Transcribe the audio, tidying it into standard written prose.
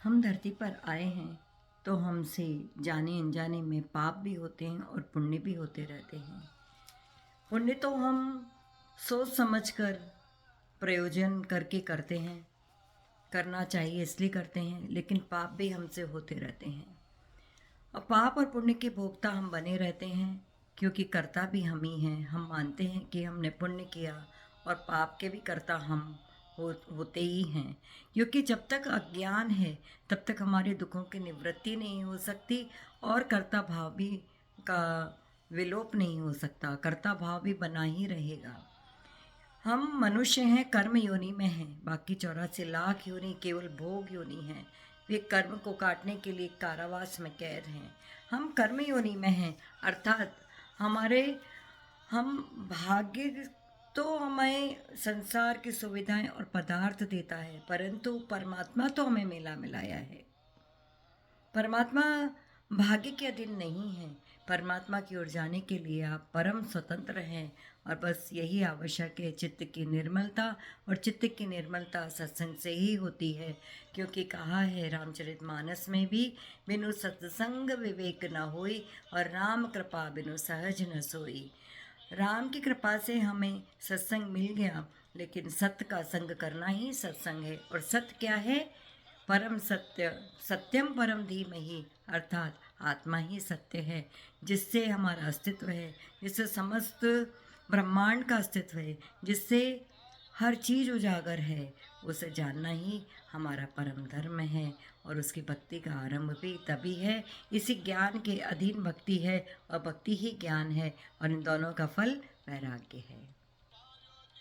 हम धरती पर आए हैं तो हमसे जाने अनजाने में पाप भी होते हैं और पुण्य भी होते रहते हैं। पुण्य तो हम सोच समझकर प्रयोजन करके करते हैं, करना चाहिए इसलिए करते हैं, लेकिन पाप भी हमसे होते रहते हैं। और पाप और पुण्य के भोक्ता हम बने रहते हैं, क्योंकि कर्ता भी हम ही हैं। हम मानते हैं कि हमने पुण्य किया और पाप के भी कर्ता हम होते ही हैं, क्योंकि जब तक अज्ञान है तब तक हमारे दुखों की निवृत्ति नहीं हो सकती और कर्ता भाव भी का विलोप नहीं हो सकता। कर्ता भाव भी बना ही रहेगा। हम मनुष्य हैं, कर्म योनि में हैं, बाकी 84 लाख योनि केवल भोग योनि हैं। वे कर्म को काटने के लिए कारावास में कैद हैं। हम कर्म योनि में हैं, अर्थात हमारे हम भाग्य तो हमें संसार की सुविधाएं और पदार्थ देता है, परंतु परमात्मा तो हमें मिला मिलाया है। परमात्मा भाग्य के अधीन नहीं है। परमात्मा की ओर जाने के लिए आप परम स्वतंत्र हैं और बस यही आवश्यक है, चित्त की निर्मलता। और चित्त की निर्मलता सत्संग से ही होती है, क्योंकि कहा है रामचरितमानस में भी, बिनु सत्संग विवेक न होई और राम कृपा बिनु सहज न सोई। राम की कृपा से हमें सत्संग मिल गया, लेकिन सत्य का संग करना ही सत्संग है। और सत्य क्या है? परम सत्य, सत्यम परम धीमहि, अर्थात आत्मा ही सत्य है, जिससे हमारा अस्तित्व है, जिससे समस्त ब्रह्मांड का अस्तित्व है, जिससे हर चीज़ उजागर है। उसे जानना ही हमारा परम धर्म है और उसकी भक्ति का आरंभ भी तभी है। इसी ज्ञान के अधीन भक्ति है और भक्ति ही ज्ञान है और इन दोनों का फल वैराग्य है।